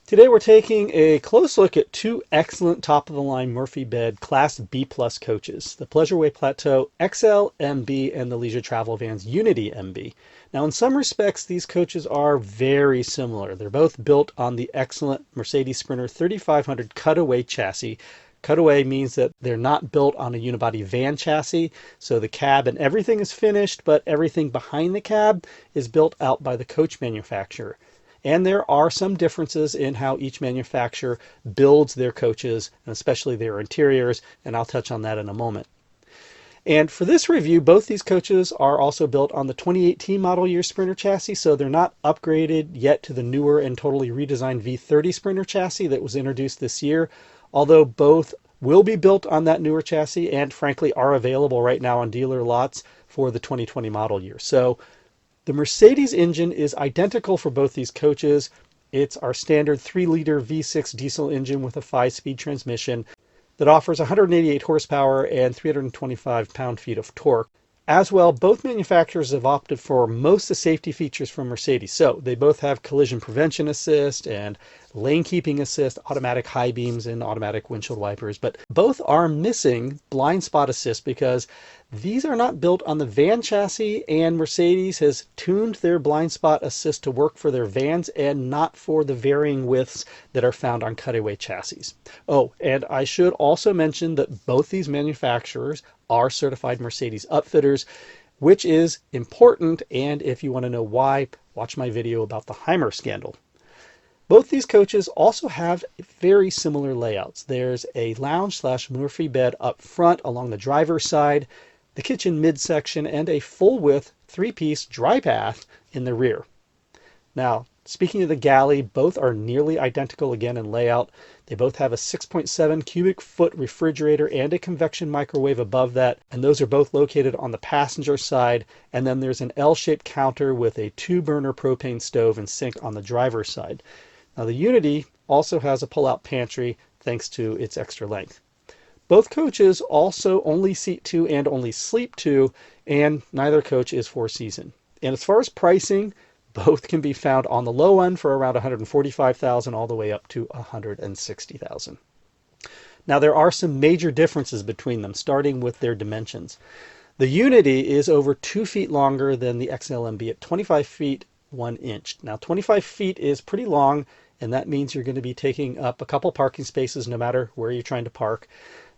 Today we're taking a close look at two excellent top-of-the-line Murphy bed Class B Plus coaches, the Pleasure-Way Plateau XLMB and the Leisure Travel Vans Unity MB. Now in some respects these coaches are very similar. They're both built on the excellent Mercedes Sprinter 3500 cutaway chassis. Cutaway means that they're not built on a unibody van chassis, so the cab and everything is finished, but everything behind the cab is built out by the coach manufacturer. And there are some differences in how each manufacturer builds their coaches, and especially their interiors, and I'll touch on that in a moment. And for this review, both these coaches are also built on the 2018 model year Sprinter chassis, so they're not upgraded yet to the newer and totally redesigned V30 Sprinter chassis that was introduced this year, although both will be built on that newer chassis and frankly are available right now on dealer lots for the 2020 model year. So the Mercedes engine is identical for both these coaches. It's our standard 3-liter V6 diesel engine with a 5-speed transmission that offers 188 horsepower and 325 pound-feet of torque. As well, both manufacturers have opted for most of the safety features from Mercedes. So they both have collision prevention assist and lane keeping assist, automatic high beams and automatic windshield wipers, but both are missing blind spot assist because these are not built on the van chassis, and Mercedes has tuned their blind spot assist to work for their vans and not for the varying widths that are found on cutaway chassis. Oh, and I should also mention that both these manufacturers are certified Mercedes upfitters, which is important, and if you want to know why, watch my video about the Heimer scandal. Both these coaches also have very similar layouts. There's a lounge/Murphy bed up front along the driver's side, the kitchen midsection, and a full-width 3-piece dry bath in the rear. Now, speaking of the Galley, both are nearly identical again in layout. They both have a 6.7 cubic foot refrigerator and a convection microwave above that, and those are both located on the passenger side. And then there's an L-shaped counter with a 2-burner propane stove and sink on the driver's side. Now the Unity also has a pull-out pantry thanks to its extra length. Both coaches also only seat 2 and only sleep 2, and neither coach is 4-season. And as far as pricing, both can be found on the low end for around $145,000 all the way up to $160,000. Now there are some major differences between them, starting with their dimensions. The Unity is over 2 feet longer than the XLMB at 25 feet 1 inch. Now 25 feet is pretty long, and that means you're going to be taking up a couple parking spaces no matter where you're trying to park.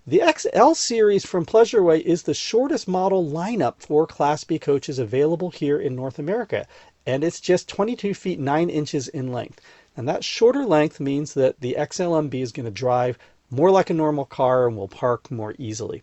The XL series from Pleasure-Way is the shortest model lineup for Class B coaches available here in North America, and it's just 22 feet 9 inches in length. And that shorter length means that the XLMB is going to drive more like a normal car and will park more easily.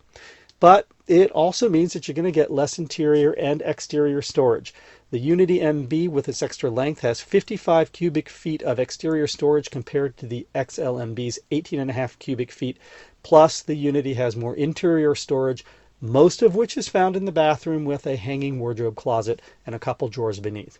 But it also means that you're going to get less interior and exterior storage. The Unity MB with its extra length has 55 cubic feet of exterior storage compared to the XLMB's 18.5 cubic feet. Plus, the Unity has more interior storage, most of which is found in the bathroom with a hanging wardrobe closet and a couple drawers beneath.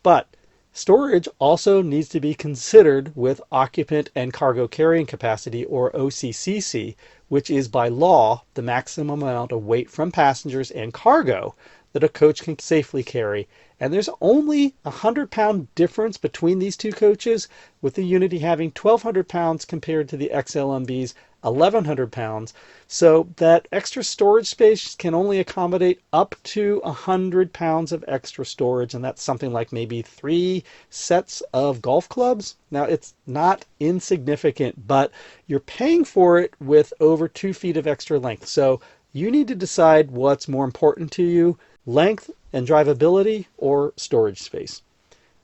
But storage also needs to be considered with occupant and cargo carrying capacity, or OCCC, which is by law the maximum amount of weight from passengers and cargo that a coach can safely carry. And there's only a 100-pound difference between these two coaches, with the Unity having 1,200 pounds compared to the XLMB's 1,100 pounds. So that extra storage space can only accommodate up to 100 pounds of extra storage, and that's something like maybe 3 sets of golf clubs. Now, it's not insignificant, but you're paying for it with over 2 feet of extra length. So you need to decide what's more important to you: length and drivability or storage space.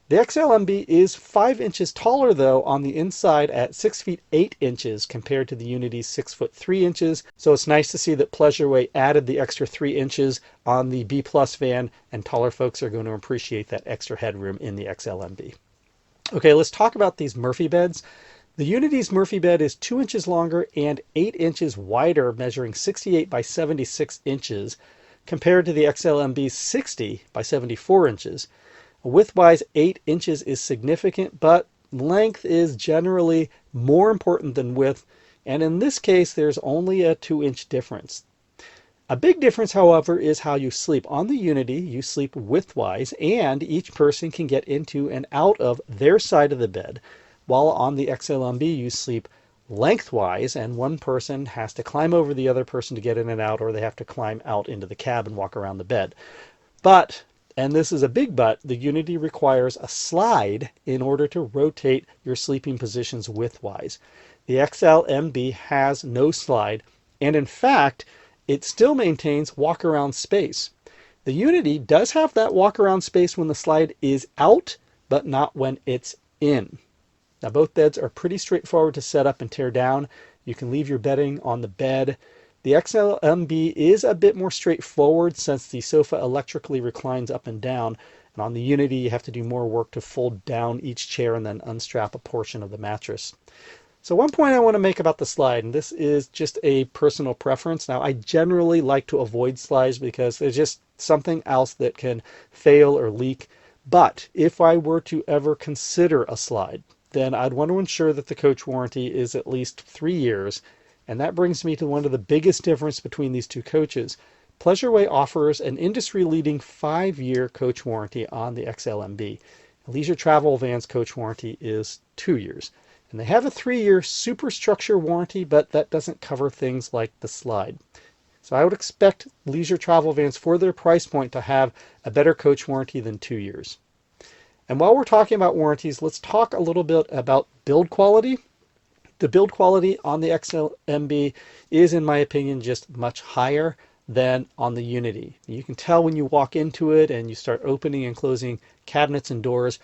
The XLMB is 5 inches taller though on the inside at 6 feet 8 inches compared to the Unity's 6 foot 3 inches. So it's nice to see that Pleasure-Way added the extra 3 inches on the B Plus van, and taller folks are going to appreciate that extra headroom in the XLMB. Okay, let's talk about these Murphy beds. The Unity's Murphy bed is 2 inches longer and 8 inches wider, measuring 68 by 76 inches, compared to the XLMB's 60 by 74 inches. Width-wise, 8 inches is significant, but length is generally more important than width, and in this case, there's only a 2-inch difference. A big difference, however, is how you sleep. On the Unity, you sleep width-wise, and each person can get into and out of their side of the bed, while on the XLMB you sleep lengthwise, and one person has to climb over the other person to get in and out, or they have to climb out into the cab and walk around the bed. But, and this is a big but, the Unity requires a slide in order to rotate your sleeping positions widthwise. The XLMB has no slide, and in fact, it still maintains walk-around space. The Unity does have that walk-around space when the slide is out, but not when it's in. Now, both beds are pretty straightforward to set up and tear down. You can leave your bedding on the bed. The XLMB is a bit more straightforward since the sofa electrically reclines up and down. And on the Unity, you have to do more work to fold down each chair and then unstrap a portion of the mattress. So one point I want to make about the slide, and this is just a personal preference. Now, I generally like to avoid slides because there's just something else that can fail or leak. But if I were to ever consider a slide, then I'd want to ensure that the coach warranty is at least 3 years. And that brings me to one of the biggest differences between these two coaches. Pleasure-Way offers an industry-leading 5-year coach warranty on the XLMB. Leisure Travel Van's coach warranty is 2 years. And they have a 3-year superstructure warranty, but that doesn't cover things like the slide. So I would expect Leisure Travel Vans for their price point to have a better coach warranty than 2 years. And while we're talking about warranties, let's talk a little bit about build quality. The build quality on the XLMB is, in my opinion, just much higher than on the Unity. You can tell when you walk into it and you start opening and closing cabinets and doors,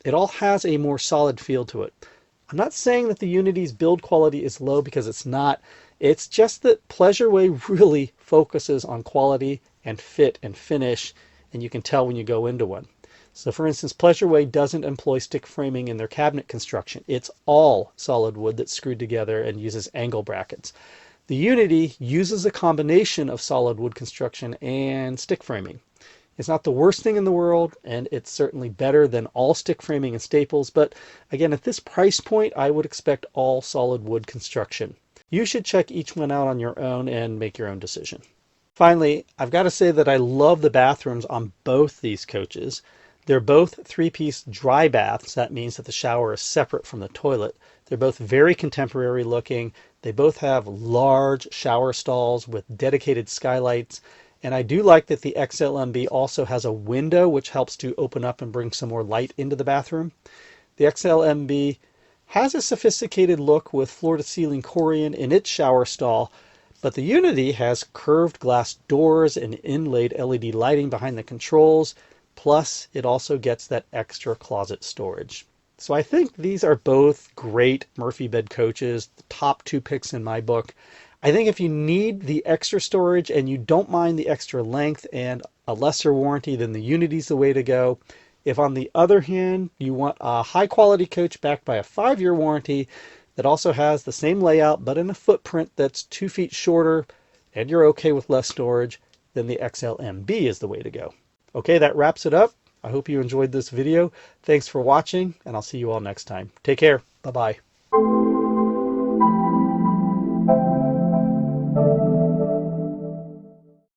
it all has a more solid feel to it. I'm not saying that the Unity's build quality is low, because it's not. It's just that Pleasure-Way really focuses on quality and fit and finish, and you can tell when you go into one. So for instance, Pleasure-Way doesn't employ stick framing in their cabinet construction. It's all solid wood that's screwed together and uses angle brackets. The Unity uses a combination of solid wood construction and stick framing. It's not the worst thing in the world, and it's certainly better than all stick framing and staples, but again, at this price point, I would expect all solid wood construction. You should check each one out on your own and make your own decision. Finally, I've got to say that I love the bathrooms on both these coaches. They're both 3-piece dry baths. That means that the shower is separate from the toilet. They're both very contemporary looking. They both have large shower stalls with dedicated skylights. And I do like that the XLMB also has a window which helps to open up and bring some more light into the bathroom. The XLMB has a sophisticated look with floor-to-ceiling Corian in its shower stall, but the Unity has curved glass doors and inlaid LED lighting behind the controls. Plus, it also gets that extra closet storage. So I think these are both great Murphy bed coaches, the top 2 picks in my book. I think if you need the extra storage and you don't mind the extra length and a lesser warranty, then the Unity's the way to go. If on the other hand, you want a high quality coach backed by a 5-year warranty that also has the same layout but in a footprint that's 2 feet shorter, and you're okay with less storage, then the XLMB is the way to go. Okay, that wraps it up. I hope you enjoyed this video. Thanks for watching, and I'll see you all next time. Take care. Bye-bye.